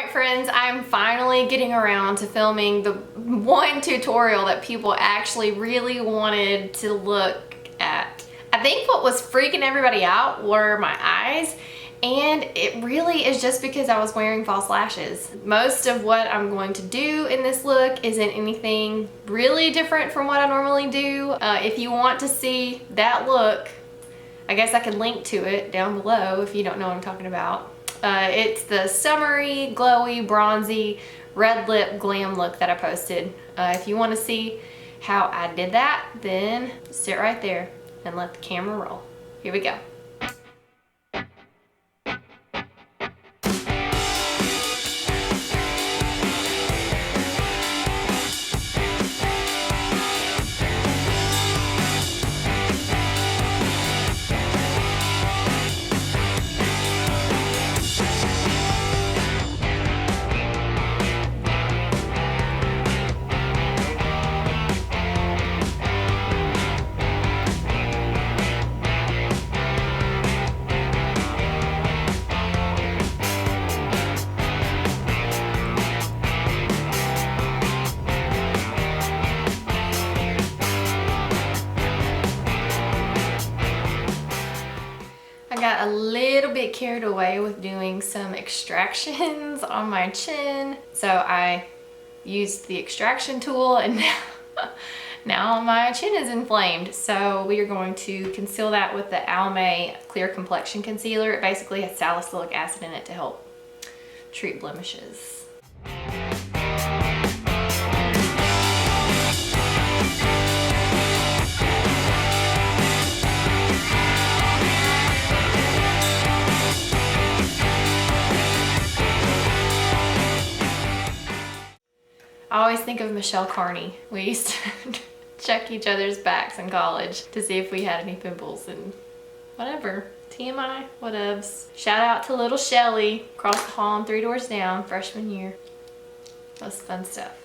Alright friends, I'm finally getting around to filming the one tutorial that people actually really wanted to look at. I think what was freaking everybody out were my eyes, and it really is just because I was wearing false lashes. Most of what I'm going to do in this look isn't anything really different from what I normally do. If you want to see that look, I guess I can link to it down below if you don't know what I'm talking about. It's the summery, glowy, bronzy, red lip glam look that I posted. If you want to see how I did that, then sit right there and let the camera roll. Here we go. I got a little bit carried away with doing some extractions on my chin, so I used the extraction tool and now my chin is inflamed. So we are going to conceal that with the Almay Clear Complexion Concealer. It basically has salicylic acid in it to help treat blemishes. I always think of Michelle Carney. We used to check each other's backs in college to see if we had any pimples and whatever. TMI, whatevs. Shout out to little Shelly across the hall and 3 doors down, freshman year. That was fun stuff.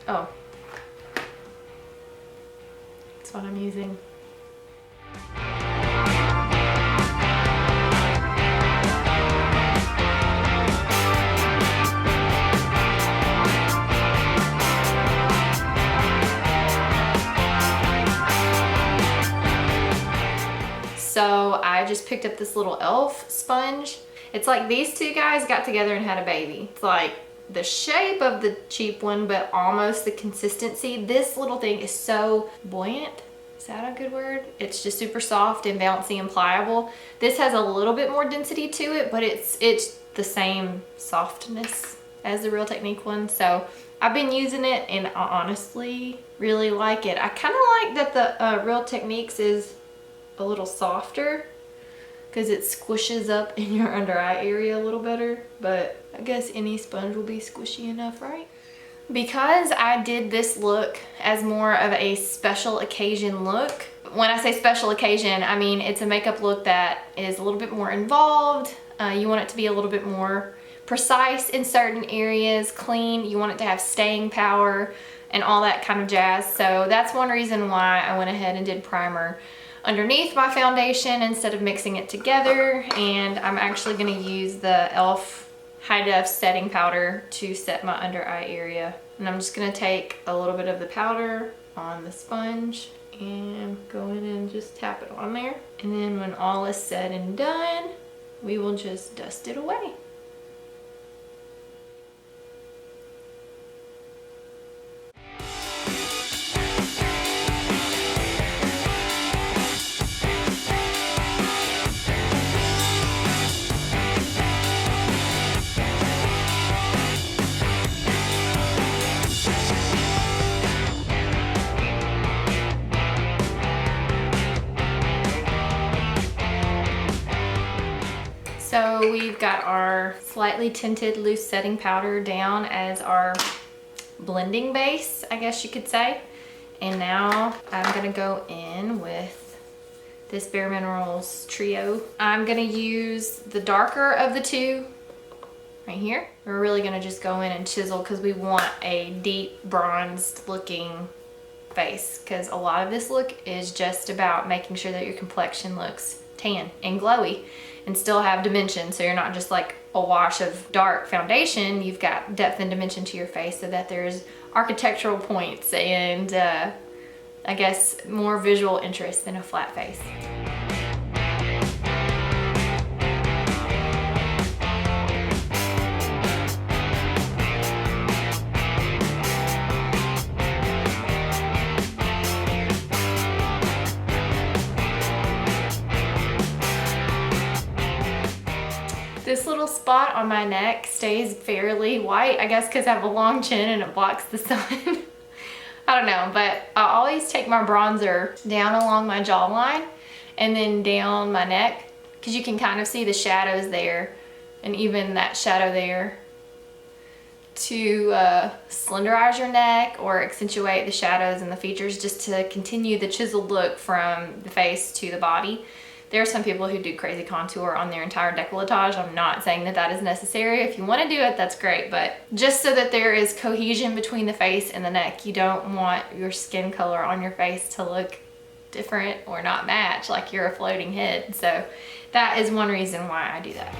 Oh. That's what I'm using. So I just picked up this little e.l.f. sponge. It's like these two guys got together and had a baby. It's like the shape of the cheap one, but almost the consistency. This little thing is so buoyant. Is that a good word? It's just super soft and bouncy and pliable. This has a little bit more density to it, but it's the same softness as the Real Technique one. So I've been using it and I honestly really like it. I kind of like that the Real Techniques is a little softer because it squishes up in your under eye area a little better, but I guess any sponge will be squishy enough, right? Because I did this look as more of a special occasion look. When I say special occasion, I mean it's a makeup look that is a little bit more involved. You want it to be a little bit more precise in certain areas, clean. You want it to have staying power and all that kind of jazz. So that's one reason why I went ahead and did primer underneath my foundation instead of mixing it together. And I'm actually going to use the e.l.f. High Def setting powder to set my under eye area. And I'm just going to take a little bit of the powder on the sponge and go in and just tap it on there. And then when all is said and done, we will just dust it away. So we've got our slightly tinted loose setting powder down as our blending base, I guess you could say. And now I'm gonna go in with this BareMinerals Trio. I'm gonna use the darker of the two right here. We're really gonna just go in and chisel because we want a deep bronzed looking face, because a lot of this look is just about making sure that your complexion looks tan and glowy and still have dimension. So you're not just like a wash of dark foundation, you've got depth and dimension to your face so that there's architectural points and I guess more visual interest than a flat face. This little spot on my neck stays fairly white, I guess because I have a long chin and it blocks the sun. I don't know, but I always take my bronzer down along my jawline and then down my neck because you can kind of see the shadows there and even that shadow there to slenderize your neck or accentuate the shadows and the features, just to continue the chiseled look from the face to the body. There are some people who do crazy contour on their entire décolletage. I'm not saying that that is necessary. If you want to do it, that's great, but just so that there is cohesion between the face and the neck. You don't want your skin color on your face to look different or not match, like you're a floating head. So that is one reason why I do that.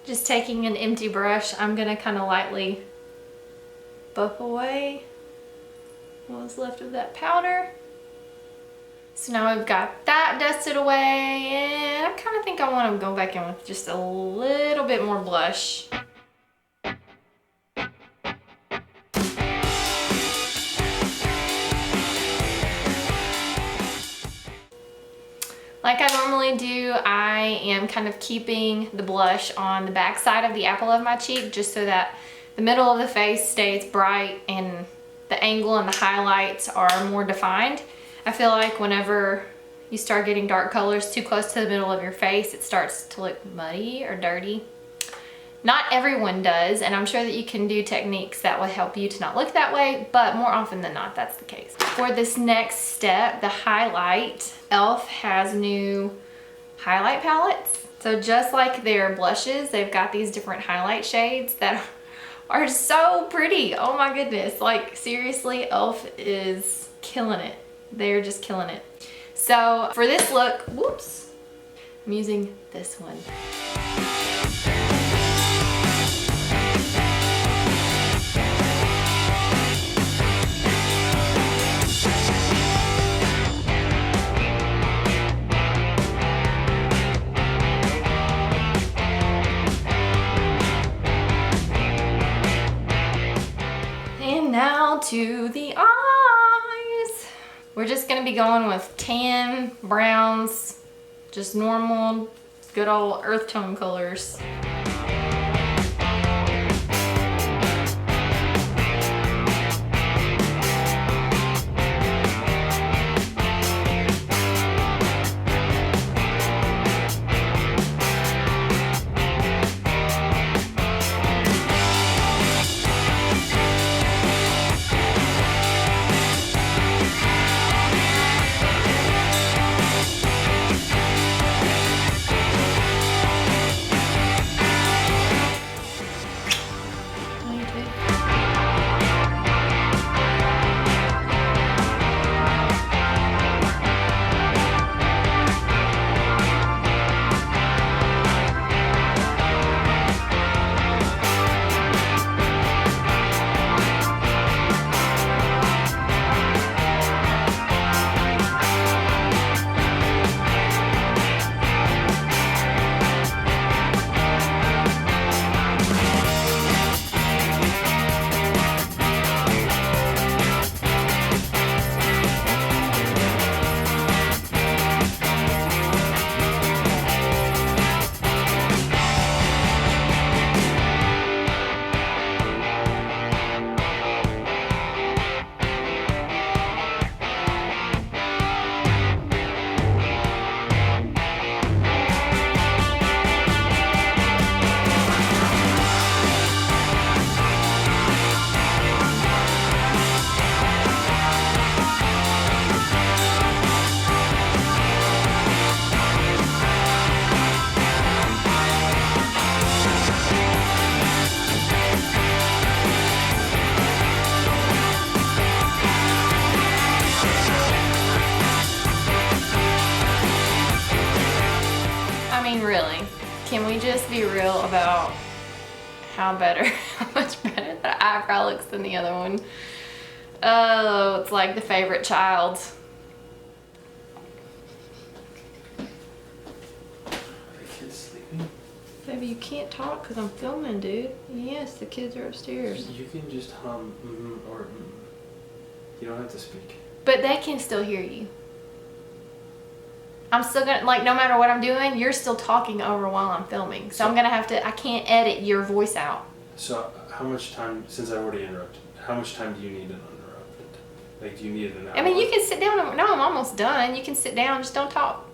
Just taking an empty brush, I'm gonna kind of lightly buff away what was left of that powder. So now we've got that dusted away, and I kind of think I want to go back in with just a little bit more blush. Like I normally do, I am kind of keeping the blush on the back side of the apple of my cheek just so that the middle of the face stays bright and the angle and the highlights are more defined. I feel like whenever you start getting dark colors too close to the middle of your face, it starts to look muddy or dirty. Not everyone does, and I'm sure that you can do techniques that will help you to not look that way, but more often than not, that's the case. For this next step, the highlight, e.l.f. has new highlight palettes. So just like their blushes, they've got these different highlight shades that are so pretty. Oh my goodness, like seriously, e.l.f. is killing it. They're just killing it. So for this look, whoops, I'm using this one. Now to the eyes. We're just gonna be going with tan, browns, just normal, good old earth tone colors. can we just be real about how much better that eyebrow looks than the other one? Oh, it's like the favorite child. Are the kids sleeping? Baby, you can't talk because I'm filming, dude. Yes, the kids are upstairs. You can just hum or You don't have to speak. But they can still hear you. I'm still gonna, like, no matter what I'm doing, you're still talking over while I'm filming. So I'm gonna have to, I can't edit your voice out. So how much time, since I've already interrupted, how much time do you need uninterrupted? Like, do you need an hour? I mean, you can sit down. No, I'm almost done. You can sit down, just don't talk.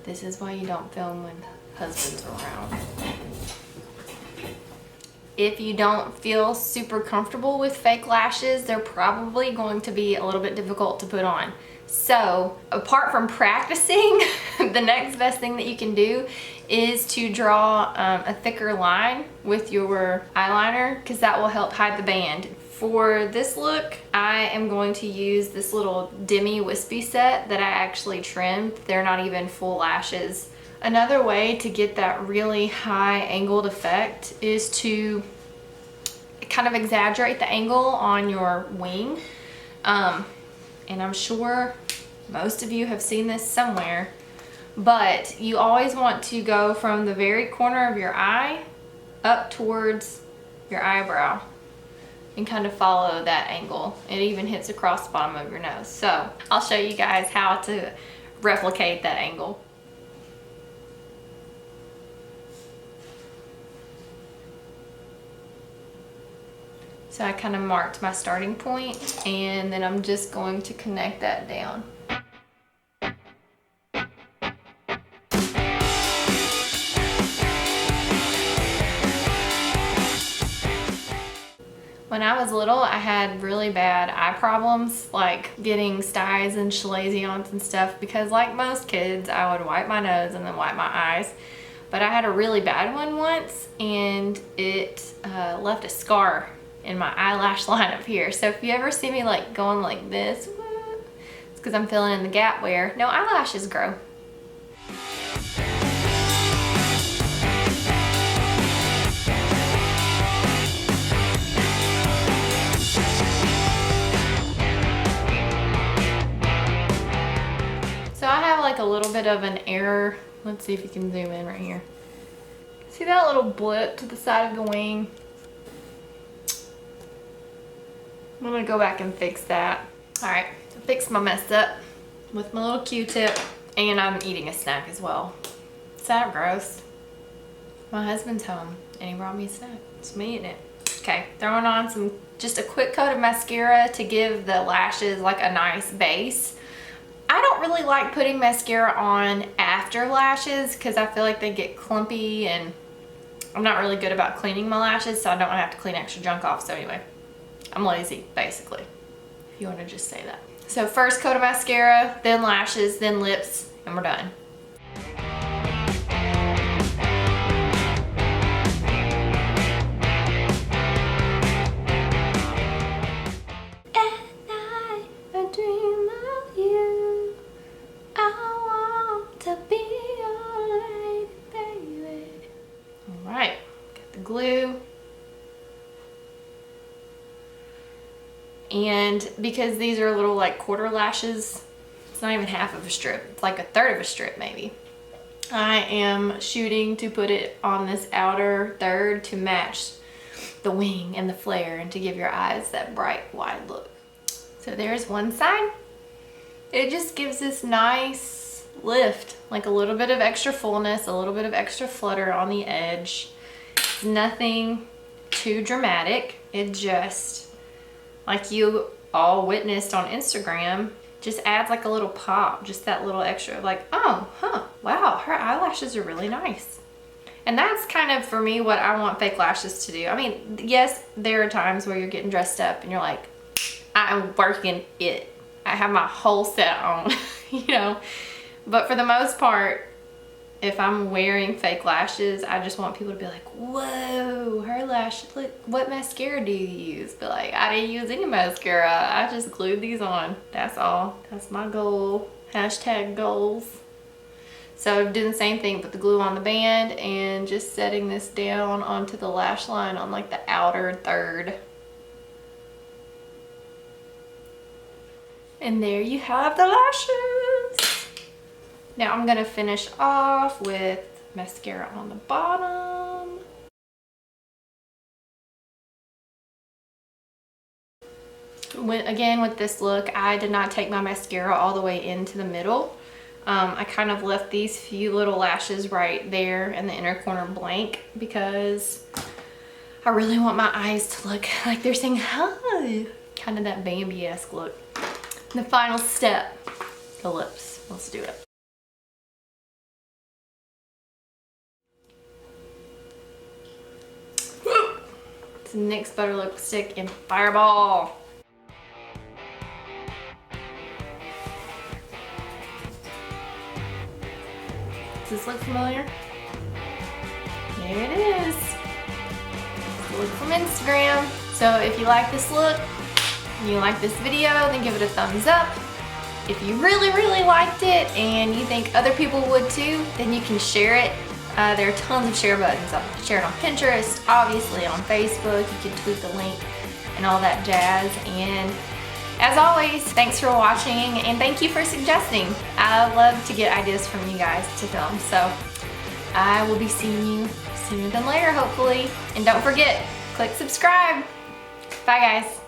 This is why you don't film when husbands are around. If you don't feel super comfortable with fake lashes, they're probably going to be a little bit difficult to put on. So apart from practicing, the next best thing that you can do is to draw a thicker line with your eyeliner, because that will help hide the band. For this look, I am going to use this little demi wispy set that I actually trimmed. They're not even full lashes. Another way to get that really high angled effect is to kind of exaggerate the angle on your wing. And I'm sure most of you have seen this somewhere, but you always want to go from the very corner of your eye up towards your eyebrow and kind of follow that angle. It even hits across the bottom of your nose. So I'll show you guys how to replicate that angle. So I kind of marked my starting point, and then I'm just going to connect that down. When I was little, I had really bad eye problems, like getting styes and chalazions and stuff, because like most kids, I would wipe my nose and then wipe my eyes. But I had a really bad one once, and it left a scar in my eyelash line up here. So if you ever see me like going like this, it's because I'm filling in the gap where no eyelashes grow. So I have like a little bit of an error. Let's see if you can zoom in right here. See that little blip to the side of the wing? I'm gonna go back and fix that. All right, I fixed my mess up with my little Q-tip, and I'm eating a snack as well. Is that gross? My husband's home and he brought me a snack. It's me eating it. Okay, throwing on just a quick coat of mascara to give the lashes like a nice base. I don't really like putting mascara on after lashes because I feel like they get clumpy, and I'm not really good about cleaning my lashes, so I don't want to have to clean extra junk off. So anyway, I'm lazy, basically, if you want to just say that. So first coat of mascara, then lashes, then lips, and we're done. At night, I dream of you. I want to be your lady, baby. All right, got the glue. And because these are little like quarter lashes, it's not even half of a strip, it's like a third of a strip maybe. I am shooting to put it on this outer third to match the wing and the flare and to give your eyes that bright wide look. So there's one side. It just gives this nice lift, like a little bit of extra fullness, a little bit of extra flutter on the edge. It's nothing too dramatic. It just, like you all witnessed on Instagram, just adds like a little pop, just that little extra, like, oh, huh, wow, her eyelashes are really nice. And that's kind of, for me, what I want fake lashes to do. I mean, yes, there are times where you're getting dressed up and you're like, I'm working it. I have my whole set on, you know. But for the most part, if I'm wearing fake lashes, I just want people to be like, whoa, her lashes, look, what mascara do you use? But like, I didn't use any mascara. I just glued these on. That's all. That's my goal. Hashtag goals. So doing the same thing, put the glue on the band and just setting this down onto the lash line on like the outer third. And there you have the lashes. Now I'm gonna finish off with mascara on the bottom. Again, with this look, I did not take my mascara all the way into the middle. I kind of left these few little lashes right there in the inner corner blank because I really want my eyes to look like they're saying hi. Kind of that Bambi-esque look. The final step, the lips. Let's do it. It's NYX Butter Lipstick in Fireball. Does this look familiar? There it is. The look from Instagram. So if you like this look, you like this video, then give it a thumbs up. If you really, really liked it and you think other people would too, then you can share it. There are tons of share buttons. You can share it on Pinterest, obviously on Facebook. You can tweet the link and all that jazz. And as always, thanks for watching and thank you for suggesting. I love to get ideas from you guys to film. So I will be seeing you sooner than later, hopefully. And don't forget, click subscribe. Bye guys.